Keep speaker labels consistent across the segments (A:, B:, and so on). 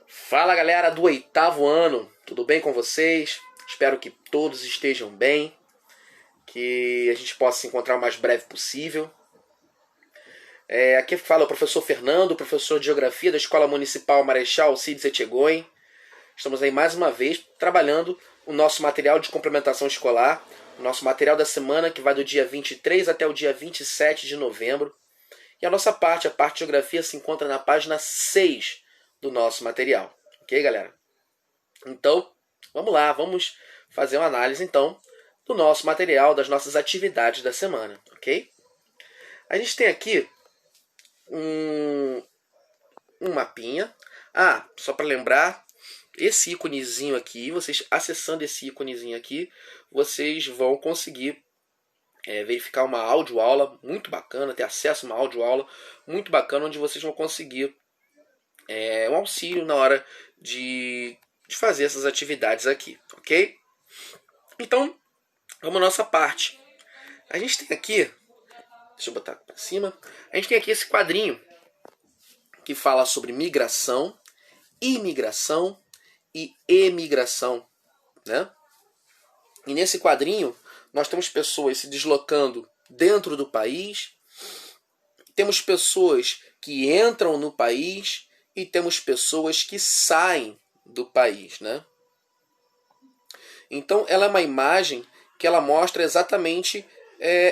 A: Fala galera do oitavo ano, tudo bem com vocês? Espero que todos estejam bem, que a gente possa se encontrar o mais breve possível. Aqui fala o professor Fernando, professor de Geografia da Escola Municipal Marechal Alcides Etchegóin. Estamos aí mais uma vez trabalhando o nosso material de complementação escolar, o nosso material da semana que vai do dia 23 até o dia 27 de novembro. E a nossa parte, a parte de Geografia, se encontra na página 6 do nosso material. Ok, galera? Então, vamos lá, vamos fazer uma análise, então, do nosso material, das nossas atividades da semana, ok? A gente tem aqui um mapinha. Só para lembrar, esse íconezinho aqui, vocês acessando esse íconezinho aqui, vocês vão conseguir verificar uma audioaula muito bacana, ter acesso a uma audioaula muito bacana, onde vocês vão conseguir um auxílio na hora de fazer essas atividades aqui, ok? Então, vamos à nossa parte. A gente tem aqui, deixa eu botar para cima, a gente tem aqui esse quadrinho que fala sobre migração, imigração e emigração, né? E nesse quadrinho nós temos pessoas se deslocando dentro do país, temos pessoas que entram no país e temos pessoas que saem do país, né? Então ela é uma imagem que ela mostra exatamente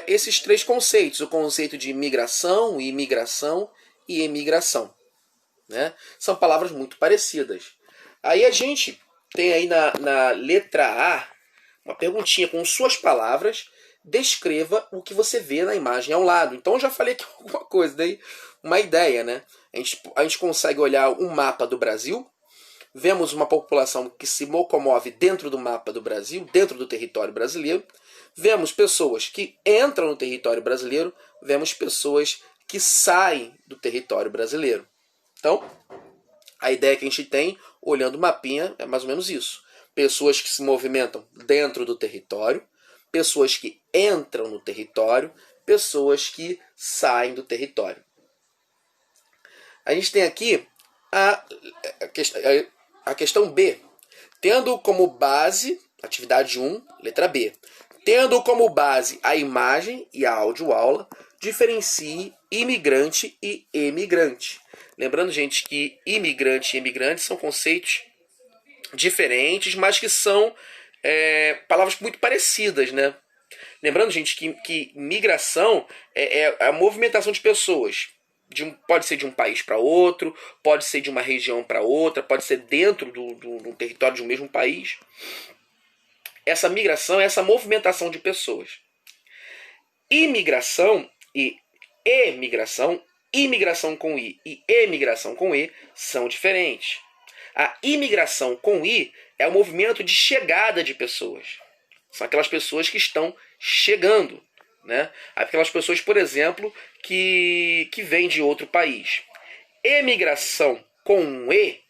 A: esses três conceitos: o conceito de migração, imigração e emigração, né? São palavras muito parecidas. Aí a gente tem aí na letra A uma perguntinha: com suas palavras, descreva o que você vê na imagem ao lado. Então eu já falei aqui alguma coisa, daí uma ideia, né? A gente consegue olhar um mapa do Brasil, vemos uma população que se locomove dentro do mapa do Brasil, dentro do território brasileiro, vemos pessoas que entram no território brasileiro, vemos pessoas que saem do território brasileiro. Então, a ideia que a gente tem, olhando o mapinha, é mais ou menos isso. Pessoas que se movimentam dentro do território, pessoas que entram no território, pessoas que saem do território. A gente tem aqui a questão B. Tendo como base, atividade 1, letra B. Tendo como base a imagem e a audioaula, diferencie imigrante e emigrante. Lembrando, gente, que imigrante e emigrante são conceitos diferentes, mas que são palavras muito parecidas, né? Lembrando, gente, que migração é a movimentação de pessoas. Pode ser de um país para outro, pode ser de uma região para outra, pode ser dentro do território de um mesmo país. Essa migração é essa movimentação de pessoas. Imigração e emigração, imigração com I e emigração com E, são diferentes. A imigração com I é o movimento de chegada de pessoas. São aquelas pessoas que estão chegando, né? Aquelas pessoas, por exemplo, que vêm de outro país. Emigração com E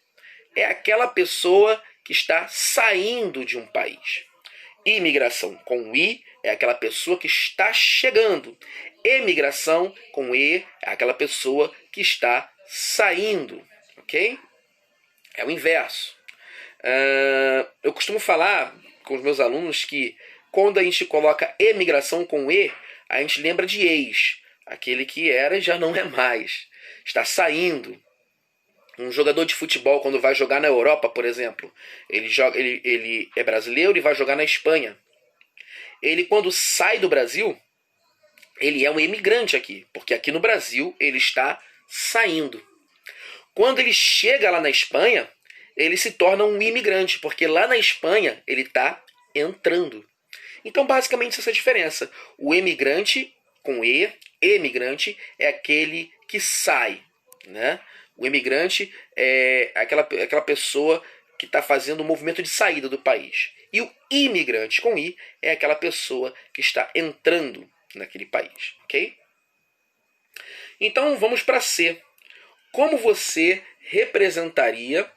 A: é aquela pessoa que está saindo de um país. Imigração com I é aquela pessoa que está chegando. Emigração com E é aquela pessoa que está saindo, ok? É o inverso. Eu costumo falar com os meus alunos que quando a gente coloca emigração com E, a gente lembra de ex. Aquele que era e já não é mais. Está saindo. Um jogador de futebol, quando vai jogar na Europa, por exemplo, ele é brasileiro e vai jogar na Espanha. Ele, quando sai do Brasil, ele é um imigrante aqui, porque aqui no Brasil ele está saindo. Quando ele chega lá na Espanha, ele se torna um imigrante, porque lá na Espanha ele está entrando. Então, basicamente, essa é a diferença. O emigrante, com E, emigrante, é aquele que sai, né? O emigrante é aquela pessoa que está fazendo um movimento de saída do país. E o imigrante, com I, é aquela pessoa que está entrando naquele país, ok? Então, vamos para C. Como você representaria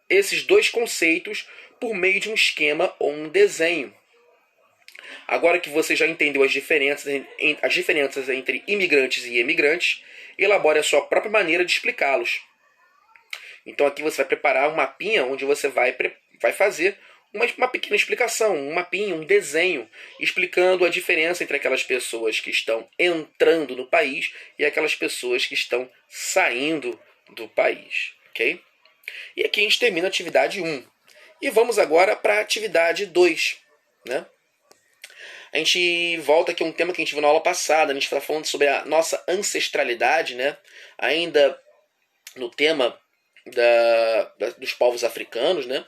A: esses dois conceitos por meio de um esquema ou um desenho? Agora que você já entendeu as diferenças entre imigrantes e emigrantes, elabore a sua própria maneira de explicá-los. Então aqui você vai preparar um mapinha onde você vai fazer uma pequena explicação, um mapinha, um desenho, explicando a diferença entre aquelas pessoas que estão entrando no país e aquelas pessoas que estão saindo do país. Ok? E aqui a gente termina a atividade 1. E vamos agora para a atividade 2. Né? A gente volta aqui a um tema que a gente viu na aula passada. A gente está falando sobre a nossa ancestralidade, né? Ainda no tema dos povos africanos, né?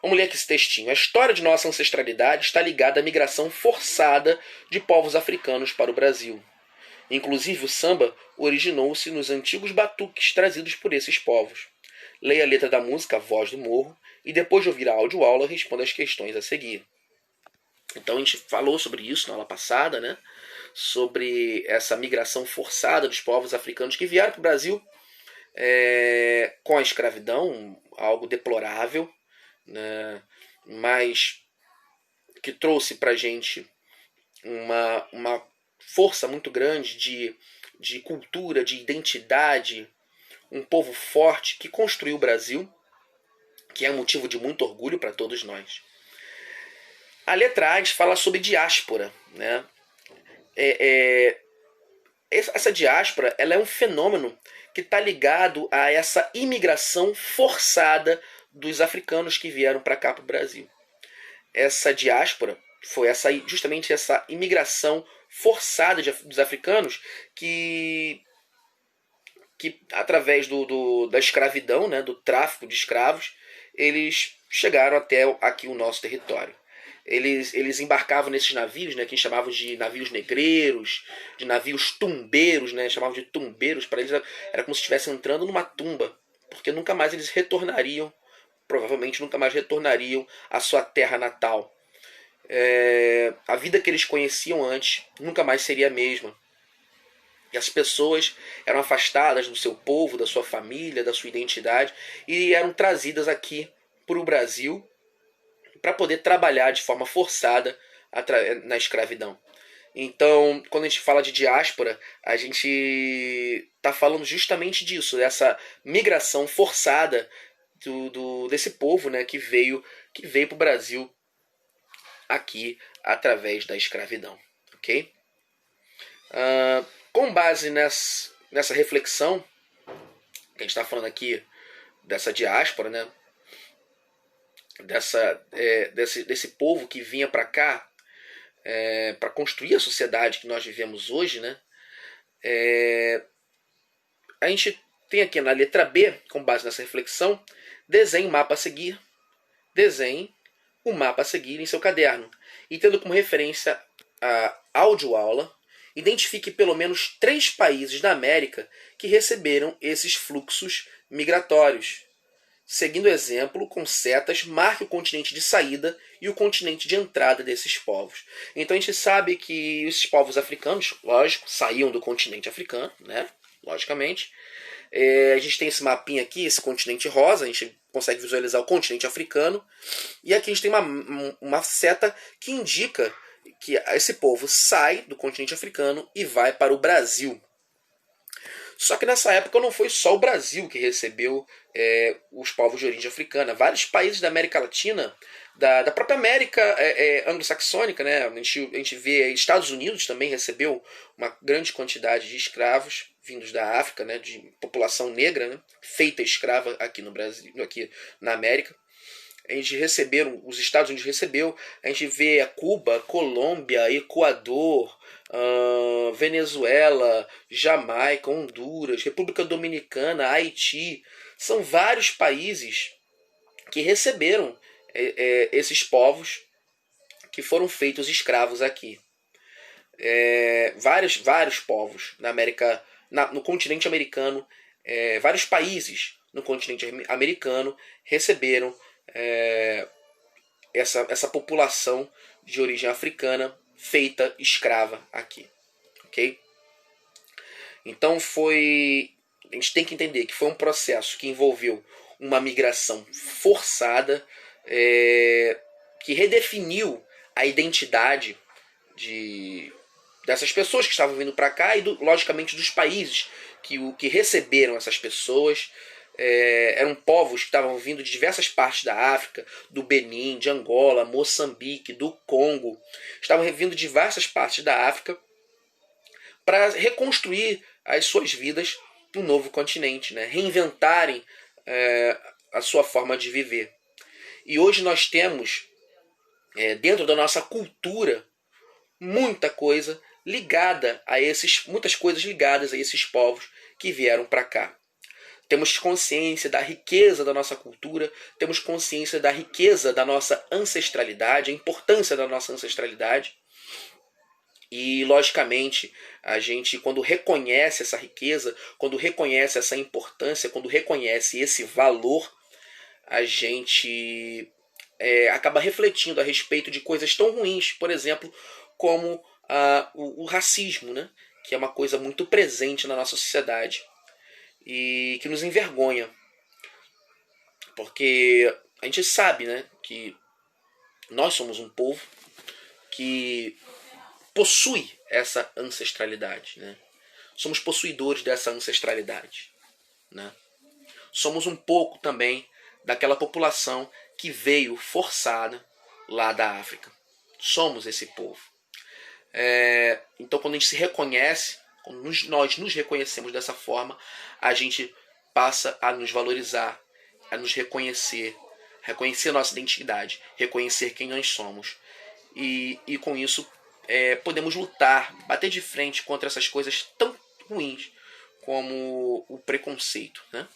A: Vamos ler aqui esse textinho. A história de nossa ancestralidade está ligada à migração forçada de povos africanos para o Brasil. Inclusive, o samba originou-se nos antigos batuques trazidos por esses povos. Leia a letra da música Voz do Morro e depois de ouvir a audioaula, responda as questões a seguir. Então a gente falou sobre isso na aula passada, né? Sobre essa migração forçada dos povos africanos que vieram para o Brasil com a escravidão, algo deplorável, né? Mas que trouxe para a gente uma força muito grande de cultura, de identidade, um povo forte que construiu o Brasil, que é motivo de muito orgulho para todos nós. A letra A fala sobre diáspora, né? Essa diáspora ela é um fenômeno que está ligado a essa imigração forçada dos africanos que vieram para cá para o Brasil. Essa diáspora foi justamente essa imigração forçada dos africanos que através da escravidão, né, do tráfico de escravos, eles chegaram até aqui o nosso território. Eles embarcavam nesses navios, né, que a gente chamava de navios negreiros, de navios tumbeiros, né, chamavam de tumbeiros. Para eles era como se estivessem entrando numa tumba, porque nunca mais eles retornariam, provavelmente nunca mais retornariam à sua terra natal. A vida que eles conheciam antes nunca mais seria a mesma. E as pessoas eram afastadas do seu povo, da sua família, da sua identidade, e eram trazidas aqui para o Brasil para poder trabalhar de forma forçada na escravidão. Então, quando a gente fala de diáspora, a gente está falando justamente disso, dessa migração forçada desse povo, né, que veio para o Brasil aqui através da escravidão. Ok? Com base nessa reflexão, que a gente está falando aqui dessa diáspora, né? Desse povo que vinha para cá para construir a sociedade que nós vivemos hoje, né? A gente tem aqui na letra B, com base nessa reflexão, desenhe o mapa a seguir. Desenhe o mapa a seguir em seu caderno. E tendo como referência a audioaula, identifique pelo menos 3 países da América que receberam esses fluxos migratórios. Seguindo o exemplo, com setas, marque o continente de saída e o continente de entrada desses povos. Então a gente sabe que esses povos africanos, lógico, saíam do continente africano, né? Logicamente. A gente tem esse mapinha aqui, esse continente rosa, a gente consegue visualizar o continente africano. E aqui a gente tem uma seta que indica que esse povo sai do continente africano e vai para o Brasil. Só que nessa época não foi só o Brasil que recebeu os povos de origem africana. Vários países da América Latina, da própria América anglo-saxônica, né? A gente vê Estados Unidos também recebeu uma grande quantidade de escravos vindos da África, né? De população negra, né? Feita escrava aqui no Brasil, aqui na América. Os Estados Unidos recebeu, a gente vê Cuba, Colômbia, Equador, Venezuela, Jamaica, Honduras, República Dominicana, Haiti. São vários países que receberam esses povos que foram feitos escravos aqui. Vários povos na América, no continente americano, vários países no continente americano receberam essa população de origem africana feita escrava aqui, ok? Então a gente tem que entender que foi um processo que envolveu uma migração forçada, que redefiniu a identidade dessas pessoas que estavam vindo para cá e, logicamente, dos países que receberam essas pessoas. eram povos que estavam vindo de diversas partes da África, do Benin, de Angola, Moçambique, do Congo. Estavam vindo de diversas partes da África para reconstruir as suas vidas no novo continente, né? Reinventarem a sua forma de viver. E hoje nós temos, dentro da nossa cultura, muitas coisas ligadas a esses povos que vieram para cá. Temos consciência da riqueza da nossa cultura, temos consciência da riqueza da nossa ancestralidade, a importância da nossa ancestralidade. E, logicamente, a gente, quando reconhece essa riqueza, quando reconhece essa importância, quando reconhece esse valor, a gente acaba refletindo a respeito de coisas tão ruins, por exemplo, como o racismo, né? Que é uma coisa muito presente na nossa sociedade e que nos envergonha. Porque a gente sabe, né, que nós somos um povo que possui essa ancestralidade, né? Somos possuidores dessa ancestralidade, né? Somos um pouco também daquela população que veio forçada lá da África. Somos esse povo. Então, quando a gente se reconhece, quando nós nos reconhecemos dessa forma, a gente passa a nos valorizar, a nos reconhecer a nossa identidade, reconhecer quem nós somos. E com isso podemos lutar, bater de frente contra essas coisas tão ruins como o preconceito, né?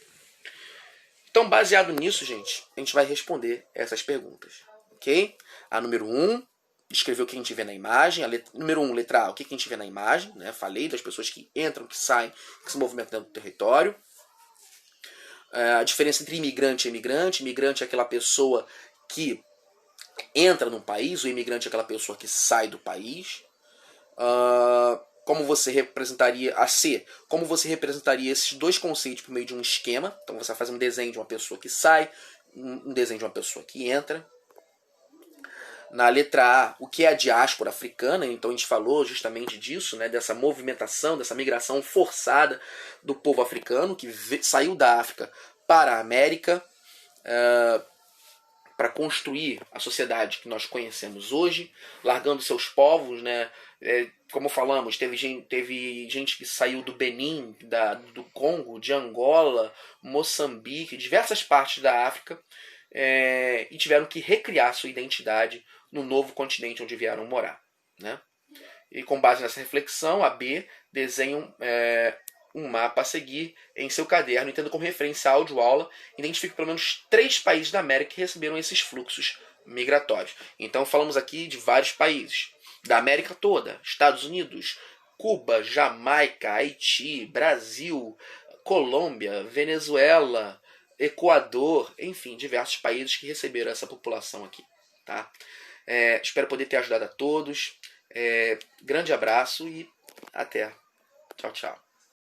A: Então, baseado nisso, gente, a gente vai responder essas perguntas, ok? A número 1, descrever o que a gente vê na imagem. Número 1, letra A, o que a gente vê na imagem, né? Falei das pessoas que entram, que saem, que se movimentam dentro do território. A diferença entre imigrante e emigrante. Imigrante é aquela pessoa que entra num país, o imigrante é aquela pessoa que sai do país. Como você representaria a C? Como você representaria esses dois conceitos por meio de um esquema? Então você faz um desenho de uma pessoa que sai, um desenho de uma pessoa que entra. Na letra A, o que é a diáspora africana? Então a gente falou justamente disso, né, dessa movimentação, dessa migração forçada do povo africano que saiu da África para a América, para construir a sociedade que nós conhecemos hoje, largando seus povos, né? Como falamos, teve gente que saiu do Benin, do Congo, de Angola, Moçambique, diversas partes da África, e tiveram que recriar sua identidade no novo continente onde vieram morar, né? E com base nessa reflexão, a B desenha um mapa a seguir em seu caderno, tendo como referência a audioaula, identifique pelo menos 3 países da América que receberam esses fluxos migratórios. Então falamos aqui de vários países da América toda: Estados Unidos, Cuba, Jamaica, Haiti, Brasil, Colômbia, Venezuela, Equador, enfim, diversos países que receberam essa população aqui, tá? Espero poder ter ajudado a todos. Grande abraço e até. Tchau, tchau.